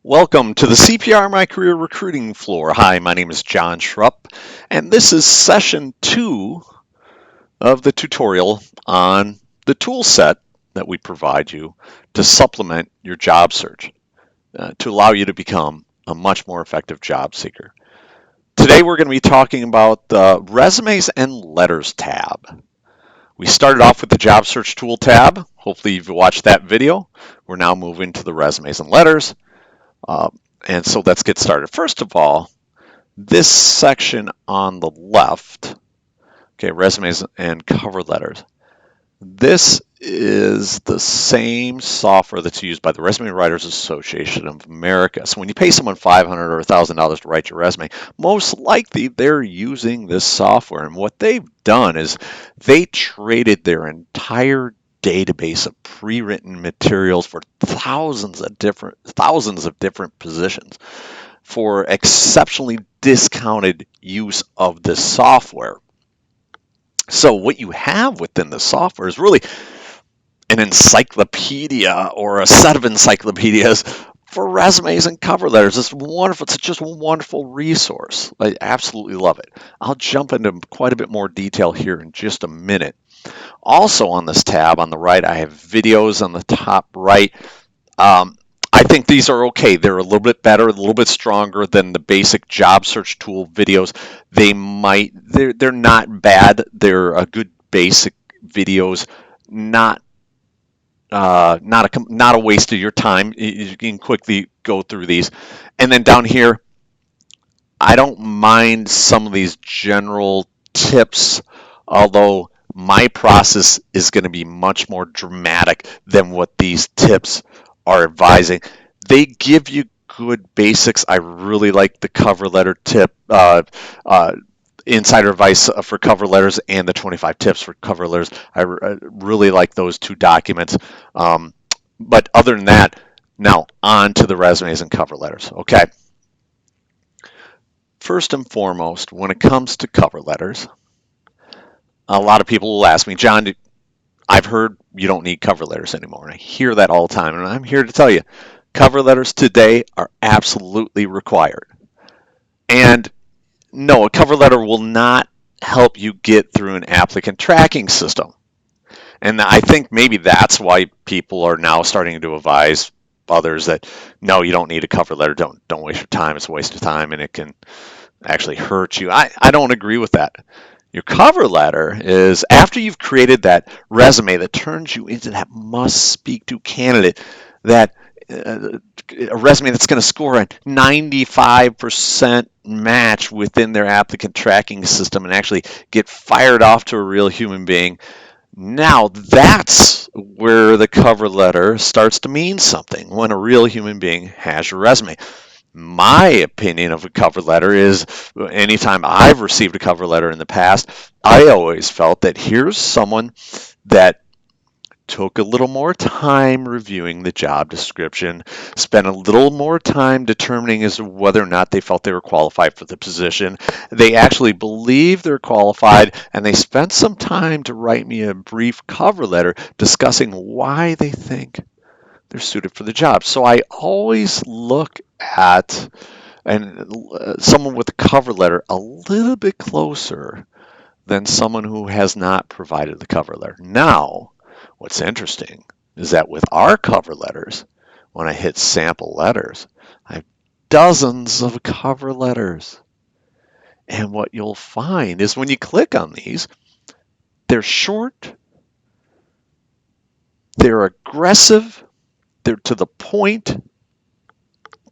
Welcome to the CPR My Career Recruiting Floor. Hi, my name is John Schrupp, and this is session 2 of the tutorial on the tool set that we provide you to supplement your job search, to allow you to become a much more effective job seeker. Today we're going to be talking about the Resumes and Letters tab. We started off with the Job Search Tool tab. Hopefully you've watched that video. We're now moving to the Resumes and Letters. And so let's get started. First of all, this section on the left, okay, resumes and cover letters. This is the same software that's used by the Resume Writers Association of America. So when you pay someone $500 or $1,000 to write your resume, most likely they're using this software. And what they've done is they traded their entire database of pre-written materials for thousands of different positions for exceptionally discounted use of this software. So what you have within the software is really an encyclopedia or a set of encyclopedias for resumes and cover letters. It's wonderful. It's just a wonderful resource. I absolutely love it. I'll jump into quite a bit more detail here in just a minute. Also on this tab on the right, I have videos on the top right. I think these are okay. They're a little bit better, a little bit stronger than the basic job search tool videos. They're not bad. They're a good basic videos, not a waste of your time. You can quickly go through these. And then down here, I don't mind some of these general tips, although my process is going to be much more dramatic than what these tips are advising. They give you good basics. I really like the cover letter tip, insider advice for cover letters, and the 25 tips for cover letters. I really like those two documents. But other than that, now on to the resumes and cover letters. Okay. First and foremost, when it comes to cover letters, a lot of people will ask me, John, I've heard you don't need cover letters anymore. And I hear that all the time. And I'm here to tell you, cover letters today are absolutely required. And no, a cover letter will not help you get through an applicant tracking system. And I think maybe that's why people are now starting to advise others that, no, you don't need a cover letter. Don't waste your time. It's a waste of time, and it can actually hurt you. I don't agree with that. Your cover letter is after you've created that resume that turns you into that must-speak-to candidate, that a resume that's going to score a 95% match within their applicant tracking system and actually get fired off to a real human being. Now that's where the cover letter starts to mean something, when a real human being has your resume. My opinion of a cover letter is, anytime I've received a cover letter in the past, I always felt that here's someone that took a little more time reviewing the job description, spent a little more time determining as to whether or not they felt they were qualified for the position. They actually believe they're qualified, and they spent some time to write me a brief cover letter discussing why they think they're suited for the job. So I always look at someone with a cover letter a little bit closer than someone who has not provided the cover letter. Now, what's interesting is that with our cover letters, when I hit sample letters, I have dozens of cover letters. And what you'll find is when you click on these, they're short, they're aggressive, they're to the point.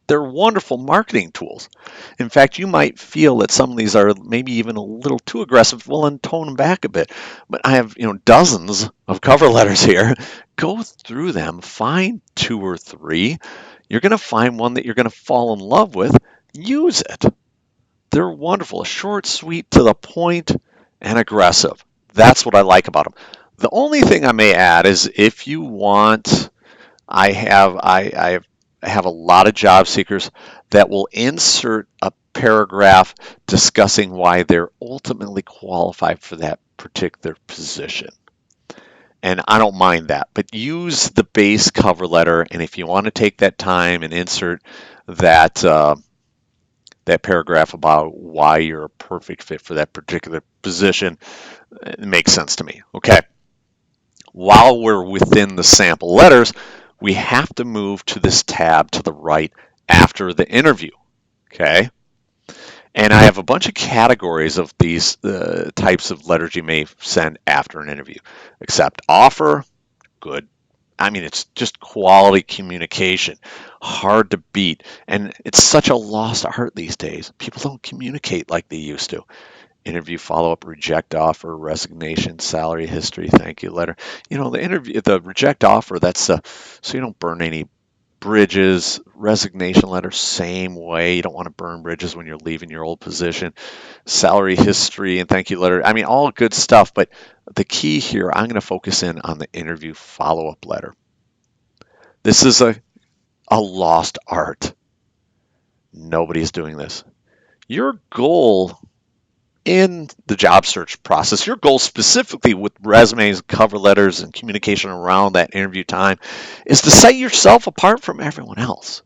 They're wonderful marketing tools. In fact, you might feel that some of these are maybe even a little too aggressive. Well, then tone them back a bit. But I have, dozens of cover letters here. Go through them, find 2 or 3. You're going to find one that you're going to fall in love with. Use it. They're wonderful, short, sweet, to the point, and aggressive. That's what I like about them. The only thing I may add is if you want, I have a lot of job seekers that will insert a paragraph discussing why they're ultimately qualified for that particular position. And I don't mind that, but use the base cover letter. And if you want to take that time and insert that that paragraph about why you're a perfect fit for that particular position. It makes sense to me. Okay. While we're within the sample letters, we have to move to this tab to the right after the interview. Okay. And I have a bunch of categories of these types of letters you may send after an interview. Accept offer, good. I mean, it's just quality communication, hard to beat. And it's such a lost art these days. People don't communicate like they used to. Interview follow-up, reject offer, resignation, salary history, thank you letter. You know, the interview, the reject offer, that's so you don't burn any bridges. Resignation letter, same way. You don't want to burn bridges when you're leaving your old position. Salary history and thank you letter. I mean, all good stuff, but the key here, I'm going to focus in on the interview follow-up letter. This is a lost art. Nobody's doing this. Your goal in the job search process, your goal specifically with resumes, cover letters, and communication around that interview time is to set yourself apart from everyone else.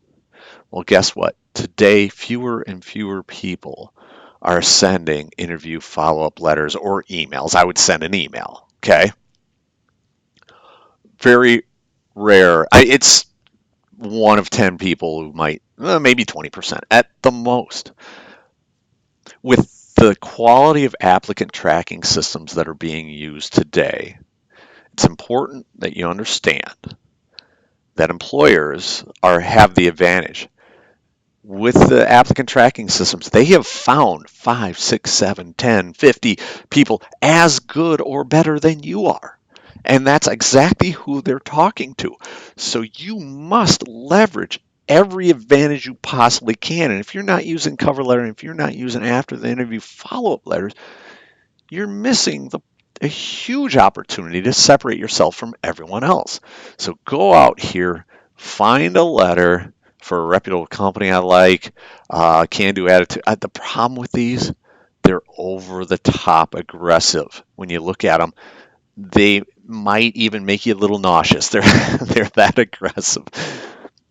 Well, guess what? Today, fewer and fewer people are sending interview follow-up letters or emails. I would send an email, okay? Very rare. It's one of 10 people who might, maybe 20% at the most. With the quality of applicant tracking systems that are being used today, it's important that you understand that employers have the advantage. With the applicant tracking systems, they have found 5, 6, 7, 10, 50 people as good or better than you are. And that's exactly who they're talking to. So you must leverage every advantage you possibly can. And if you're not using cover letter, and if you're not using after the interview follow-up letters, you're missing a huge opportunity to separate yourself from everyone else. So go out here, find a letter for a reputable company I like, can-do attitude. The problem with these, they're over the top aggressive. When you look at them, they might even make you a little nauseous. They're they're that aggressive.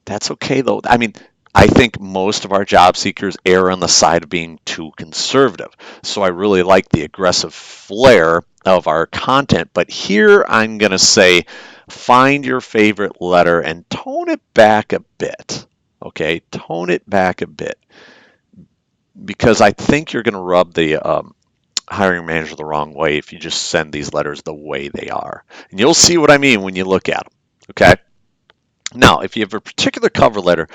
That's okay though. I mean, I think most of our job seekers err on the side of being too conservative. So I really like the aggressive flair of our content. But here I'm going to say find your favorite letter and tone it back a bit. Okay, tone it back a bit because I think you're going to rub the hiring manager the wrong way if you just send these letters the way they are. And you'll see what I mean when you look at them. Okay. Now, if you have a particular cover letter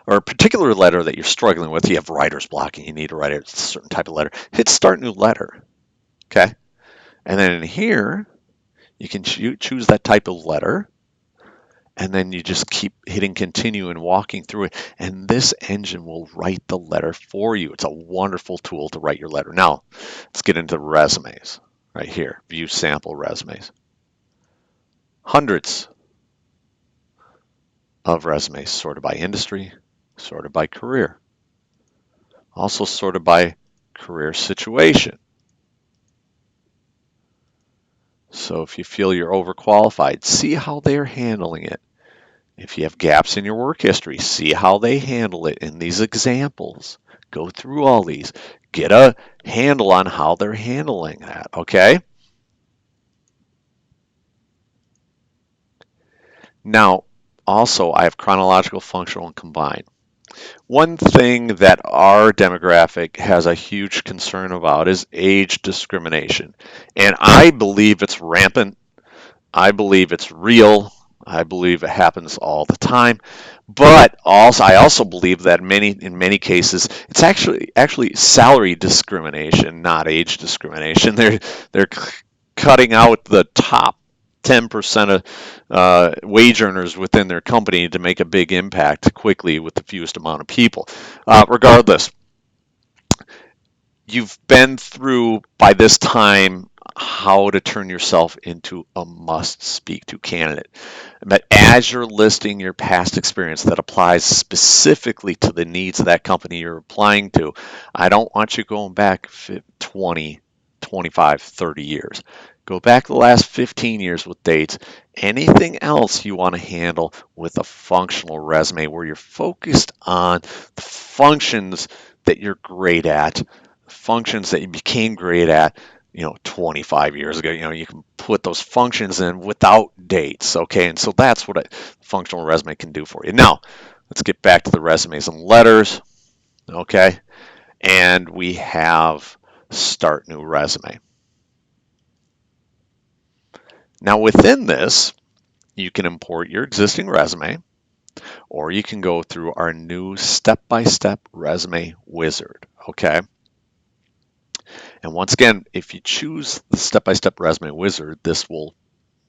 or a particular letter that you're struggling with, you have writer's block and you need to write a certain type of letter, hit Start New Letter, okay? And then in here, you can choose that type of letter, and then you just keep hitting Continue and walking through it, and this engine will write the letter for you. It's a wonderful tool to write your letter. Now, let's get into resumes right here. View sample resumes. Hundreds of resumes sorted by industry, sorted by career, also sorted by career situation. So if you feel you're overqualified, see how they're handling it. If you have gaps in your work history, see how they handle it in these examples. Go through all these. Get a handle on how they're handling that, okay? Now, also, I have chronological, functional, and combined. One thing that our demographic has a huge concern about is age discrimination. And I believe it's rampant. I believe it's real. I believe it happens all the time. But also, I also believe that in many cases, it's actually salary discrimination, not age discrimination. They're cutting out the top 10% of wage earners within their company to make a big impact quickly with the fewest amount of people. Regardless, you've been through by this time how to turn yourself into a must speak to candidate. But as you're listing your past experience that applies specifically to the needs of that company you're applying to, I don't want you going back 20, 25, 30 years. Go back the last 15 years with dates. Anything else you want to handle with a functional resume where you're focused on the functions that you're great at, functions that you became great at, 25 years ago. You can put those functions in without dates, okay? And so that's what a functional resume can do for you. Now, let's get back to the resumes and letters, okay? And we have start new resume. Now within this, you can import your existing resume, or you can go through our new step-by-step resume wizard, okay? And once again, if you choose the step-by-step resume wizard, this will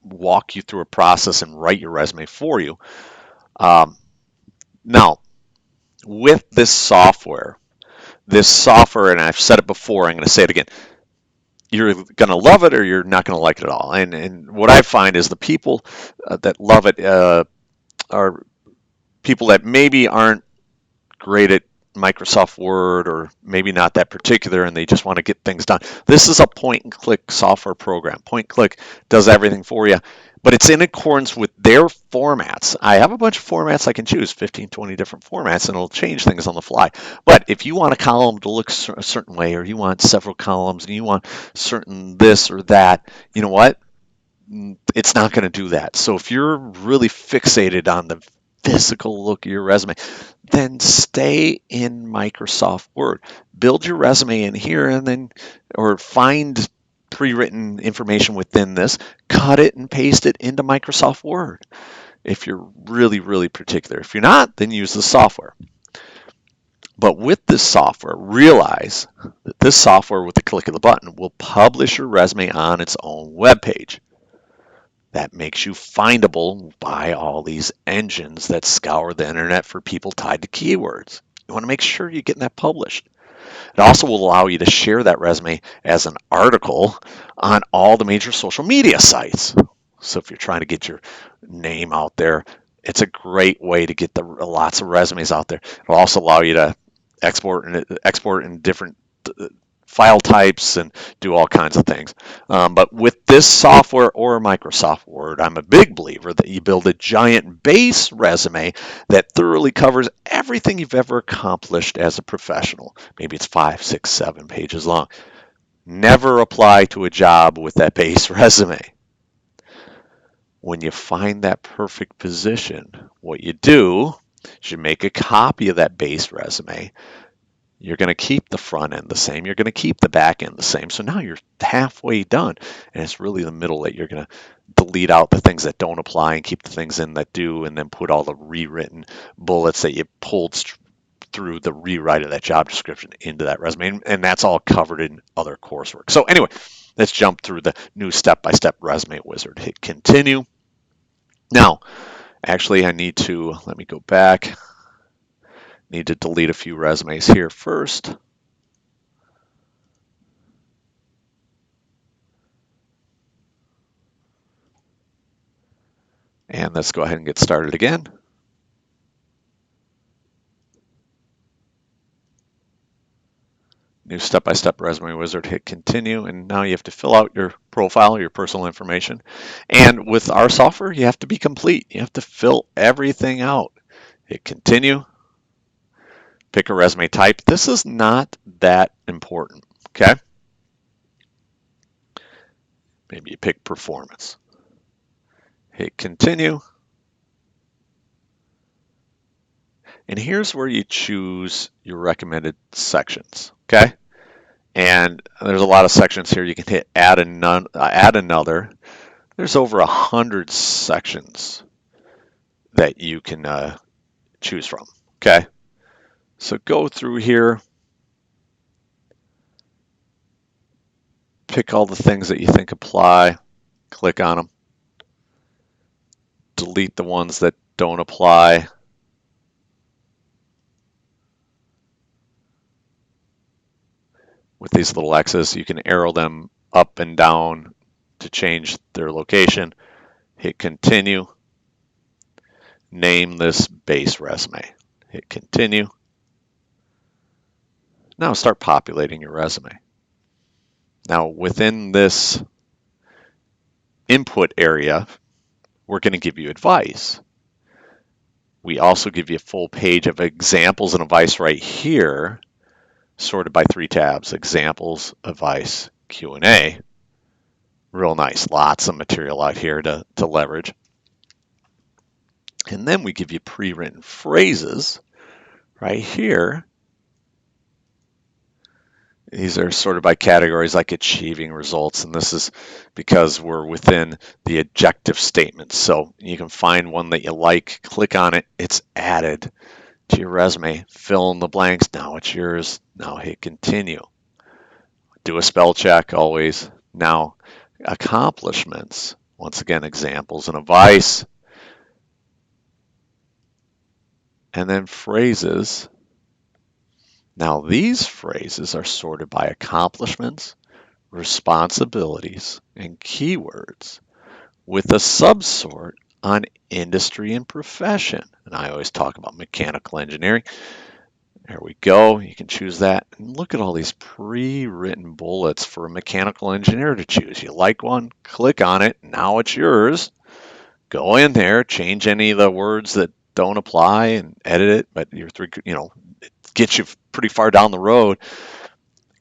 walk you through a process and write your resume for you. Now, with this software, and I've said it before, I'm going to say it again, you're going to love it or you're not going to like it at all. And what I find is the people that love it are people that maybe aren't great at Microsoft Word or maybe not that particular and they just want to get things done. This is a point and click software program. Point and click does everything for you, but it's in accordance with their formats. I have a bunch of formats I can choose, 15, 20 different formats, and it'll change things on the fly. But if you want a column to look a certain way, or you want several columns and you want certain this or that, you know what? It's not going to do that. So if you're really fixated on the physical look of your resume, then stay in Microsoft Word. Build your resume in here and then, or find pre-written information within this, cut it and paste it into Microsoft Word. If you're really, really particular. If you're not, then use the software. But with this software, realize that this software with the click of the button will publish your resume on its own web page. That makes you findable by all these engines that scour the internet for people tied to keywords. You want to make sure you're getting that published. It also will allow you to share that resume as an article on all the major social media sites. So if you're trying to get your name out there, it's a great way to get lots of resumes out there. It'll also allow you to export in different file types and do all kinds of things. But with this software or Microsoft Word, I'm a big believer that you build a giant base resume that thoroughly covers everything you've ever accomplished as a professional. Maybe it's 5, 6, 7 pages long. Never apply to a job with that base resume. When you find that perfect position, what you do is you make a copy of that base resume. You're going to keep the front end the same. You're going to keep the back end the same. So now you're halfway done. And it's really the middle that you're going to delete out the things that don't apply and keep the things in that do, and then put all the rewritten bullets that you pulled through the rewrite of that job description into that resume. And that's all covered in other coursework. So anyway, let's jump through the new step-by-step resume wizard. Hit continue. Now, actually, let me go back. Need to delete a few resumes here first. And let's go ahead and get started again. New step-by-step resume wizard, hit continue, and now you have to fill out your profile, your personal information. And with our software, you have to be complete. You have to fill everything out. Hit continue. Pick a resume type. This is not that important, okay? Maybe you pick performance. Hit continue. And here's where you choose your recommended sections, okay? And there's a lot of sections here. You can hit add another. There's over 100 sections that you can choose from, okay? So go through here, pick all the things that you think apply, click on them, delete the ones that don't apply. With these little X's, you can arrow them up and down to change their location. Hit continue. Name this base resume. Hit continue. Now start populating your resume. Now within this, input area, we're going to give you advice. We also give you a full page of examples and advice right here, sorted by 3 tabs: examples, advice, Q&A. Real nice. Lots of material out here to leverage. And then we give you pre-written phrases right here. These are sorted by categories like achieving results, and this is because we're within the objective statements. So you can find one that you like, click on it, it's added to your resume, fill in the blanks, now it's yours, now hit continue. Do a spell check always. Now, accomplishments, once again, examples and advice, and then phrases. Now, these phrases are sorted by accomplishments, responsibilities, and keywords with a subsort on industry and profession. And I always talk about mechanical engineering. There we go. You can choose that. And look at all these pre-written bullets for a mechanical engineer to choose. You like one, click on it. Now it's yours. Go in there, change any of the words that don't apply and edit it, but it gets you pretty far down the road.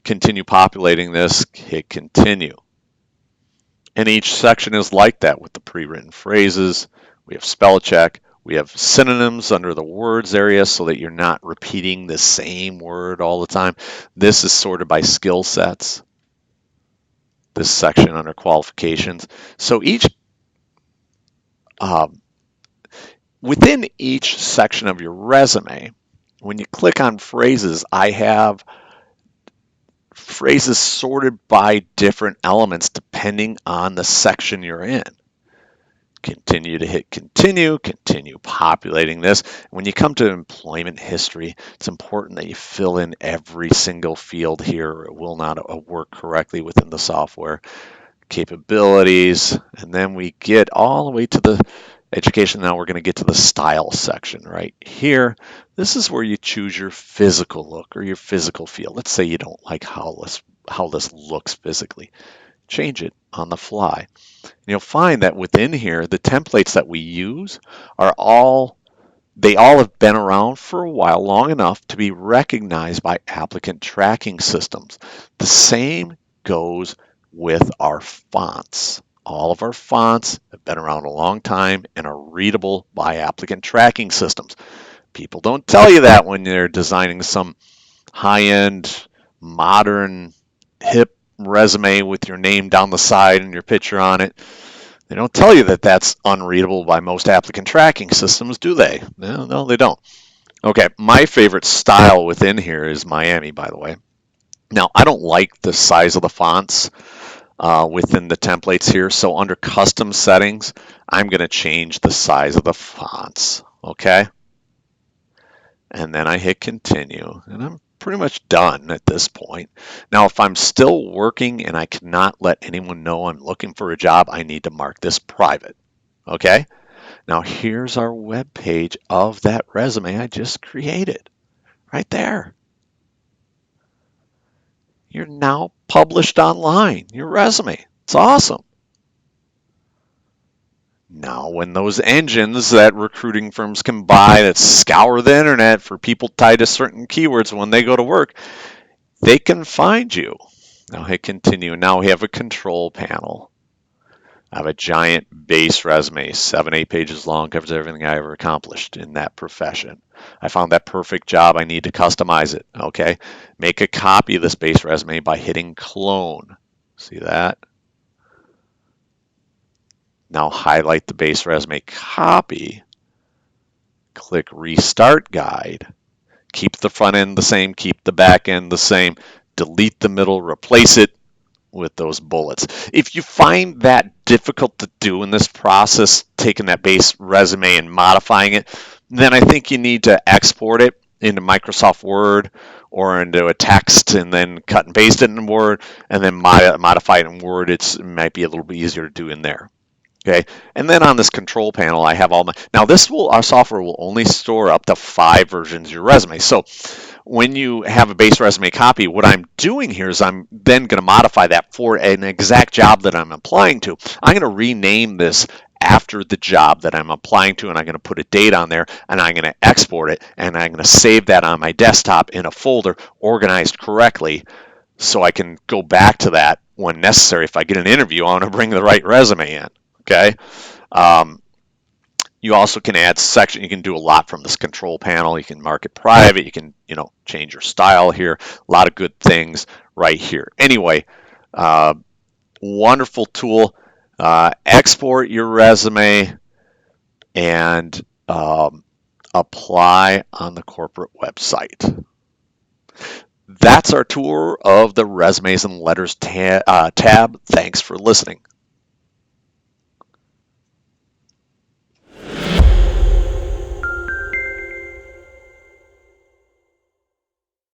Continue populating this, hit continue. And each section is like that with the pre-written phrases. We have spell check. We have synonyms under the words area so that you're not repeating the same word all the time. This is sorted by skill sets. This section under qualifications. So within each section of your resume, when you click on phrases, I have phrases sorted by different elements depending on the section you're in. Continue to hit continue populating this. When you come to employment history, it's important that you fill in every single field here or it will not work correctly within the software. Capabilities, and then we get all the way to the education. Now we're going to get to the style section right here. This is where you choose your physical look or your physical feel. Let's say you don't like how this looks physically. Change it on the fly. And you'll find that within here, the templates that we use are all have been around for a while, long enough to be recognized by applicant tracking systems. The same goes with our fonts. All of our fonts have been around a long time and are readable by applicant tracking systems. People don't tell you that when they're designing some high-end, modern, hip resume with your name down the side and your picture on it. They don't tell you that that's unreadable by most applicant tracking systems, do they? No, they don't. Okay, my favorite style within here is Miami, by the way. Now, I don't like the size of the fonts within the templates here, so under custom settings, I'm going to change the size of the fonts, okay? And then I hit continue, and I'm pretty much done at this point. Now, if I'm still working and I cannot let anyone know I'm looking for a job, I need to mark this private, okay? Now, here's our web page of that resume I just created, right there. You're now published online, your resume. It's awesome. Now, when those engines that recruiting firms can buy that scour the internet for people tied to certain keywords when they go to work, they can find you. Now hit continue. Now we have a control panel. I have a giant base resume, 7-8 pages long, covers everything I ever accomplished in that profession. I found that perfect job. I need to customize it. Okay, make a copy of this base resume by hitting clone. See that? Now highlight the base resume copy, click Restart Guide, keep the front end the same, keep the back end the same, delete the middle, replace it with those bullets. If you find that difficult to do in this process, taking that base resume and modifying it, then I think you need to export it into Microsoft Word or into a text and then cut and paste it in Word and then modify it in Word. It might be a little bit easier to do in there. Okay, and then on this control panel, I have all my, now our software will only store up to 5 versions of your resume. So when you have a base resume copy, what I'm doing here is I'm then going to modify that for an exact job that I'm applying to. I'm going to rename this after the job that I'm applying to, and I'm going to put a date on there, and I'm going to export it, and I'm going to save that on my desktop in a folder organized correctly, so I can go back to that when necessary. If I get an interview, I want to bring the right resume in. Okay. Um, you also can add section. You can do a lot from this control panel. You can mark it private. You can, change your style here. A lot of good things right here. Anyway, uh, wonderful tool. Export your resume and apply on the corporate website. That's our tour of the Resumes and Letters tab. Thanks for listening.